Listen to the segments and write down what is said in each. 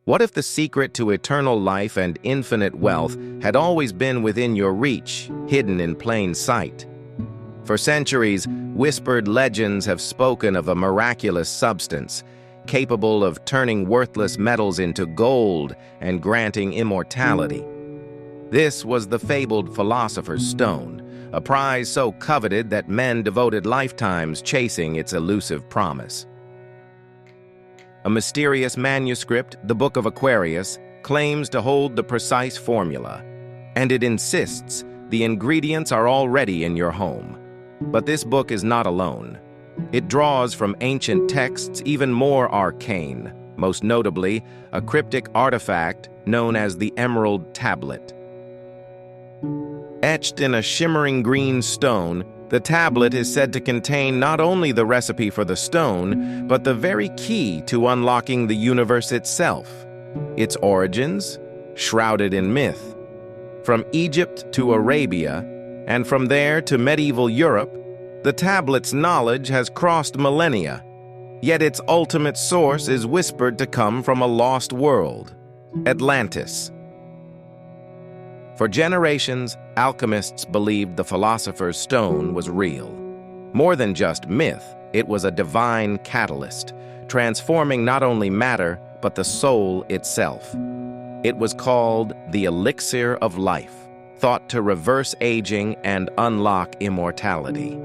What if the secret to eternal life and infinite wealth had always been within your reach, hidden in plain sight? For centuries, whispered legends have spoken of a miraculous substance, capable of turning worthless metals into gold and granting immortality. This was the fabled Philosopher's Stone, a prize so coveted that men devoted lifetimes chasing its elusive promise. A mysterious manuscript, the Book of Aquarius, claims to hold the precise formula, and it insists the ingredients are already in your home. But this book is not alone. It draws from ancient texts even more arcane, most notably a cryptic artifact known as the Emerald Tablet. Etched in a shimmering green stone, the tablet is said to contain not only the recipe for the stone, but the very key to unlocking the universe itself. Its origins, shrouded in myth. From Egypt to Arabia, and from there to medieval Europe, the tablet's knowledge has crossed millennia, yet its ultimate source is whispered to come from a lost world, Atlantis. For generations, alchemists believed the Philosopher's Stone was real. More than just myth, it was a divine catalyst, transforming not only matter, but the soul itself. It was called the elixir of life, thought to reverse aging and unlock immortality.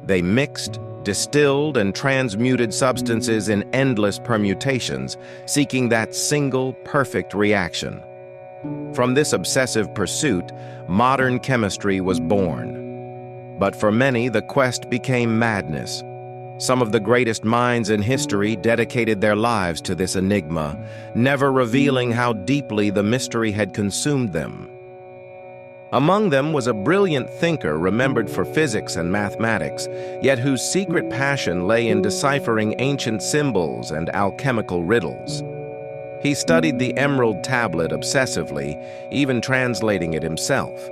They mixed, distilled, and transmuted substances in endless permutations, seeking that single, perfect reaction. From this obsessive pursuit, modern chemistry was born. But for many, the quest became madness. Some of the greatest minds in history dedicated their lives to this enigma, never revealing how deeply the mystery had consumed them. Among them was a brilliant thinker remembered for physics and mathematics, yet whose secret passion lay in deciphering ancient symbols and alchemical riddles. He studied the Emerald Tablet obsessively, even translating it himself.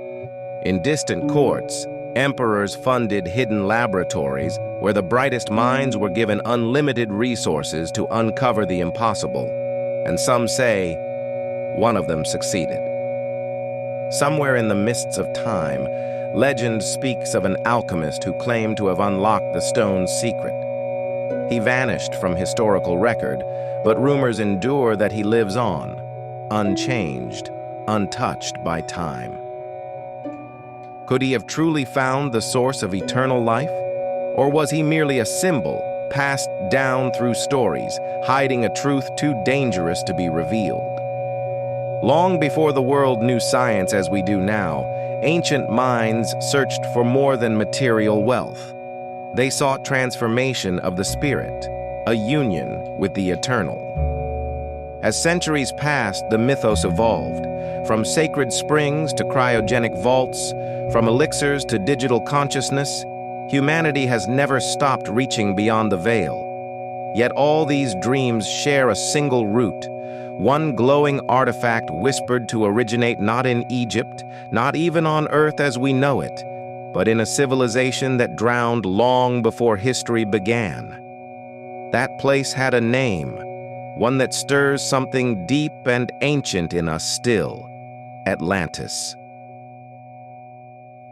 In distant courts, emperors funded hidden laboratories where the brightest minds were given unlimited resources to uncover the impossible, and some say one of them succeeded. Somewhere in the mists of time, legend speaks of an alchemist who claimed to have unlocked the stone's secret. He vanished from historical record, but rumors endure that he lives on, unchanged, untouched by time. Could he have truly found the source of eternal life? Or was he merely a symbol, passed down through stories, hiding a truth too dangerous to be revealed? Long before the world knew science as we do now, ancient minds searched for more than material wealth. They sought transformation of the spirit, a union with the eternal. As centuries passed, the mythos evolved. From sacred springs to cryogenic vaults, from elixirs to digital consciousness, humanity has never stopped reaching beyond the veil. Yet all these dreams share a single root, one glowing artifact whispered to originate not in Egypt, not even on Earth as we know it, but in a civilization that drowned long before history began. That place had a name, one that stirs something deep and ancient in us still: Atlantis.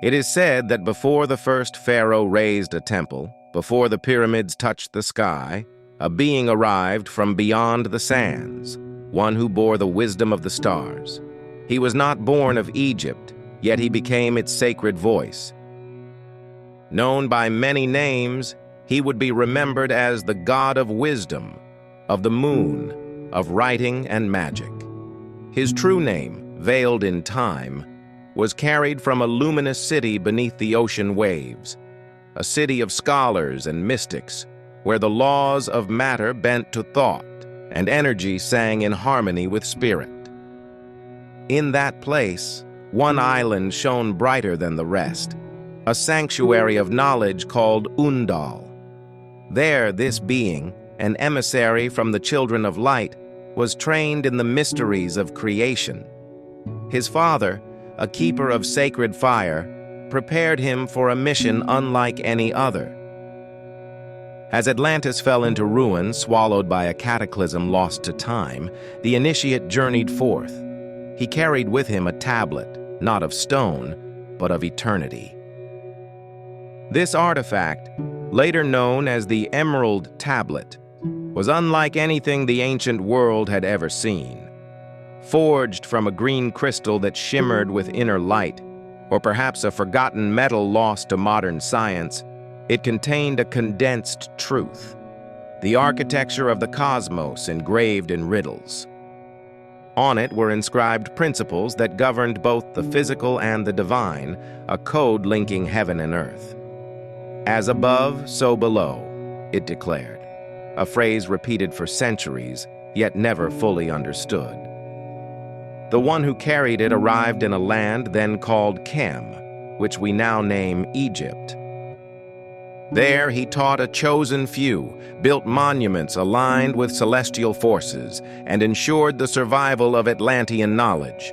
It is said that before the first pharaoh raised a temple, before the pyramids touched the sky, a being arrived from beyond the sands, one who bore the wisdom of the stars. He was not born of Egypt, yet he became its sacred voice. Known by many names, he would be remembered as the god of wisdom, of the moon, of writing and magic. His true name, veiled in time, was carried from a luminous city beneath the ocean waves, a city of scholars and mystics, where the laws of matter bent to thought and energy sang in harmony with spirit. In that place, one island shone brighter than the rest, a sanctuary of knowledge called Undal. There, this being, an emissary from the children of light, was trained in the mysteries of creation. His father, a keeper of sacred fire, prepared him for a mission unlike any other. As Atlantis fell into ruin, swallowed by a cataclysm lost to time, the initiate journeyed forth. He carried with him a tablet, not of stone, but of eternity. This artifact, later known as the Emerald Tablet, was unlike anything the ancient world had ever seen. Forged from a green crystal that shimmered with inner light, or perhaps a forgotten metal lost to modern science, it contained a condensed truth, the architecture of the cosmos engraved in riddles. On it were inscribed principles that governed both the physical and the divine, a code linking heaven and earth. As above, so below, it declared, a phrase repeated for centuries, yet never fully understood. The one who carried it arrived in a land then called Chem, which we now name Egypt. There he taught a chosen few, built monuments aligned with celestial forces, and ensured the survival of Atlantean knowledge.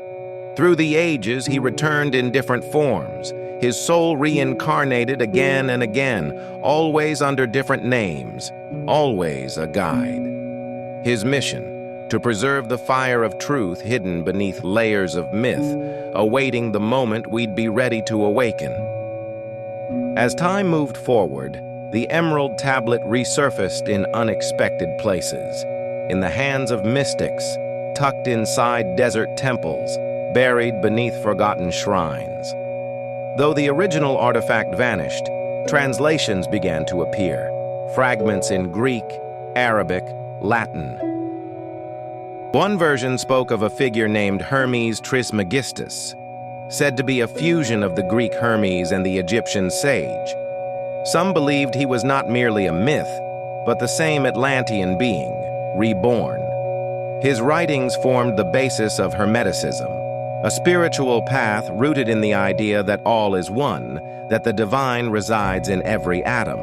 Through the ages he returned in different forms, his soul reincarnated again and again, always under different names, always a guide. His mission, to preserve the fire of truth hidden beneath layers of myth, awaiting the moment we'd be ready to awaken. As time moved forward, the Emerald Tablet resurfaced in unexpected places, in the hands of mystics, tucked inside desert temples, buried beneath forgotten shrines. Though the original artifact vanished, translations began to appear, fragments in Greek, Arabic, Latin. One version spoke of a figure named Hermes Trismegistus, said to be a fusion of the Greek Hermes and the Egyptian sage. Some believed he was not merely a myth, but the same Atlantean being, reborn. His writings formed the basis of Hermeticism, a spiritual path rooted in the idea that all is one, that the divine resides in every atom.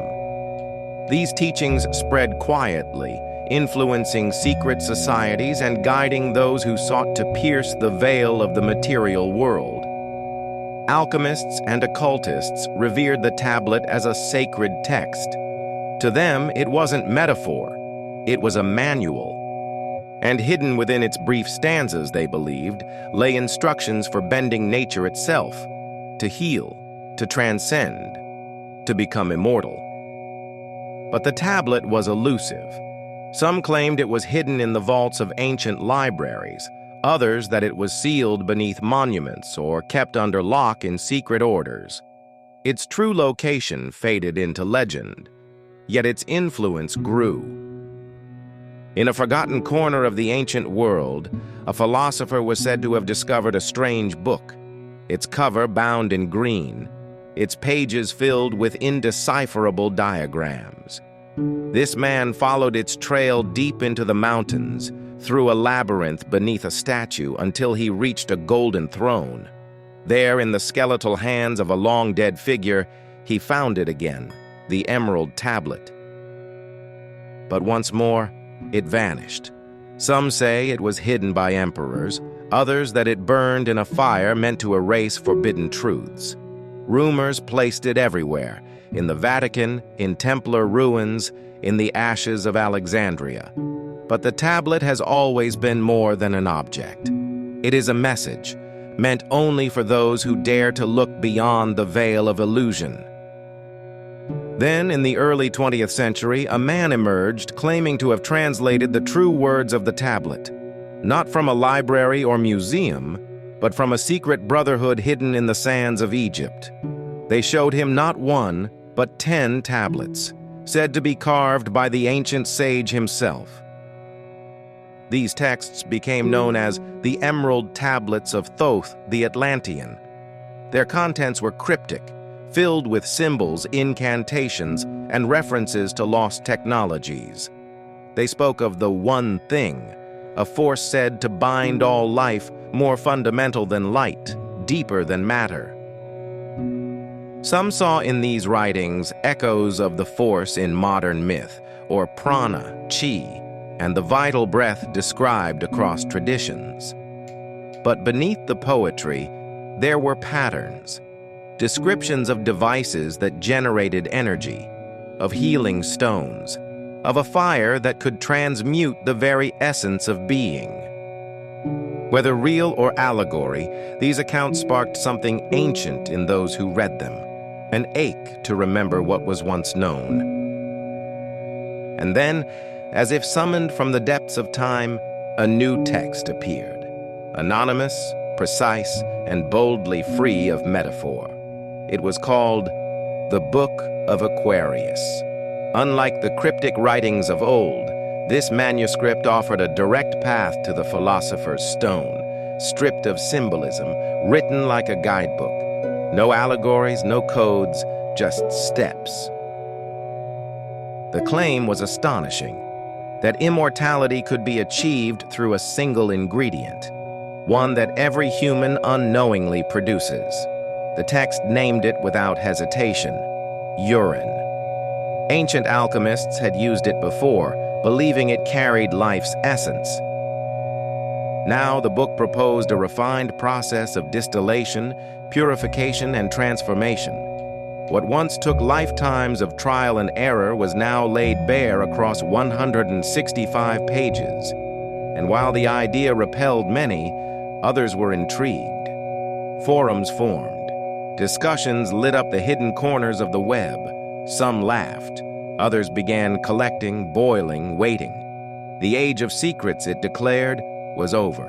These teachings spread quietly, influencing secret societies and guiding those who sought to pierce the veil of the material world. Alchemists and occultists revered the tablet as a sacred text. To them, it wasn't metaphor, it was a manual. And hidden within its brief stanzas, they believed, lay instructions for bending nature itself, to heal, to transcend, to become immortal. But the tablet was elusive. Some claimed it was hidden in the vaults of ancient libraries, others that it was sealed beneath monuments or kept under lock in secret orders. Its true location faded into legend, yet its influence grew. In a forgotten corner of the ancient world, a philosopher was said to have discovered a strange book, its cover bound in green, its pages filled with indecipherable diagrams. This man followed its trail deep into the mountains, through a labyrinth beneath a statue until he reached a golden throne. There, in the skeletal hands of a long-dead figure, he found it again, the Emerald Tablet. But once more, it vanished. Some say it was hidden by emperors, others that it burned in a fire meant to erase forbidden truths. Rumors placed it everywhere, in the Vatican, in Templar ruins, in the ashes of Alexandria. But the tablet has always been more than an object. It is a message, meant only for those who dare to look beyond the veil of illusion. Then, in the early 20th century, a man emerged claiming to have translated the true words of the tablet, not from a library or museum, but from a secret brotherhood hidden in the sands of Egypt. They showed him not one, but 10 tablets, said to be carved by the ancient sage himself. These texts became known as the Emerald Tablets of Thoth the Atlantean. Their contents were cryptic, filled with symbols, incantations, and references to lost technologies. They spoke of the one thing, a force said to bind all life, more fundamental than light, deeper than matter. Some saw in these writings echoes of the force in modern myth, or prana, chi, and the vital breath described across traditions. But beneath the poetry, there were patterns, descriptions of devices that generated energy, of healing stones, of a fire that could transmute the very essence of being. Whether real or allegory, these accounts sparked something ancient in those who read them, an ache to remember what was once known. And then, as if summoned from the depths of time, a new text appeared, anonymous, precise, and boldly free of metaphor. It was called the Book of Aquarius. Unlike the cryptic writings of old, this manuscript offered a direct path to the philosopher's stone, stripped of symbolism, written like a guidebook. No allegories, no codes, just steps. The claim was astonishing, that immortality could be achieved through a single ingredient, one that every human unknowingly produces. The text named it without hesitation: urine. Ancient alchemists had used it before, believing it carried life's essence. Now the book proposed a refined process of distillation, purification, and transformation. What once took lifetimes of trial and error was now laid bare across 165 pages. And while the idea repelled many, others were intrigued. Forums formed. Discussions lit up the hidden corners of the web. Some laughed. Others began collecting, boiling, waiting. The age of secrets, it declared, was over.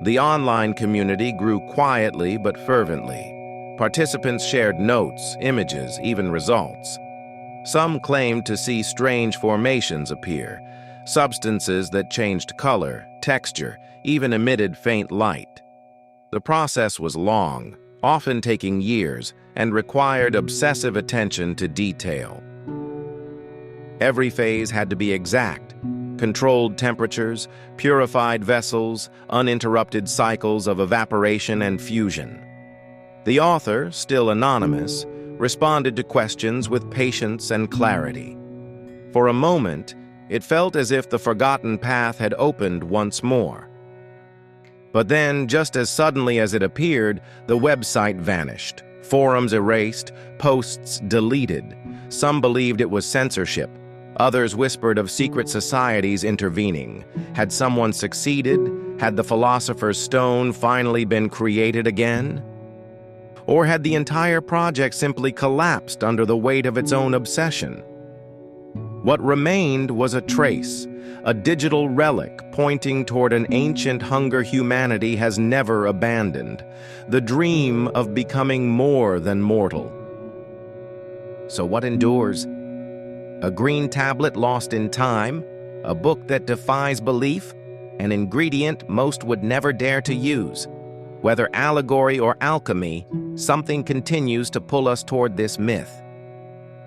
The online community grew quietly but fervently. Participants shared notes, images, even results. Some claimed to see strange formations appear, substances that changed color, texture, even emitted faint light. The process was long, often taking years, and required obsessive attention to detail. Every phase had to be exact: controlled temperatures, purified vessels, uninterrupted cycles of evaporation and fusion. The author, still anonymous, responded to questions with patience and clarity. For a moment, it felt as if the forgotten path had opened once more. But then, just as suddenly as it appeared, the website vanished. Forums erased, posts deleted. Some believed it was censorship. Others whispered of secret societies intervening. Had someone succeeded? Had the Philosopher's Stone finally been created again? Or had the entire project simply collapsed under the weight of its own obsession? What remained was a trace, a digital relic pointing toward an ancient hunger humanity has never abandoned, the dream of becoming more than mortal. So what endures? A green tablet lost in time, a book that defies belief, an ingredient most would never dare to use. Whether allegory or alchemy, something continues to pull us toward this myth.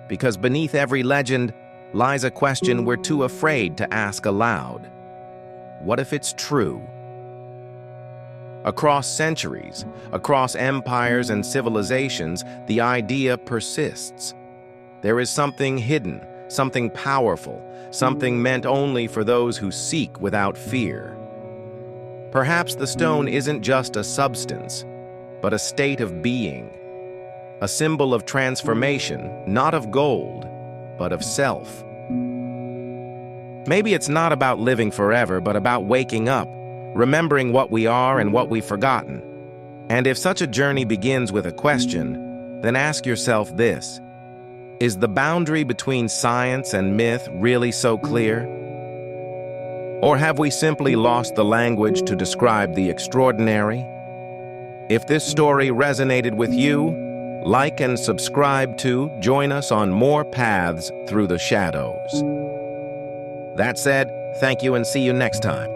Because beneath every legend lies a question we're too afraid to ask aloud. What if it's true? Across centuries, across empires and civilizations, the idea persists. There is something hidden, something powerful, something meant only for those who seek without fear. Perhaps the stone isn't just a substance, but a state of being, a symbol of transformation, not of gold, but of self. Maybe it's not about living forever, but about waking up, remembering what we are and what we've forgotten. And if such a journey begins with a question, then ask yourself this: is the boundary between science and myth really so clear? Or have we simply lost the language to describe the extraordinary? If this story resonated with you, like and subscribe to join us on more paths through the shadows. That said, thank you and see you next time.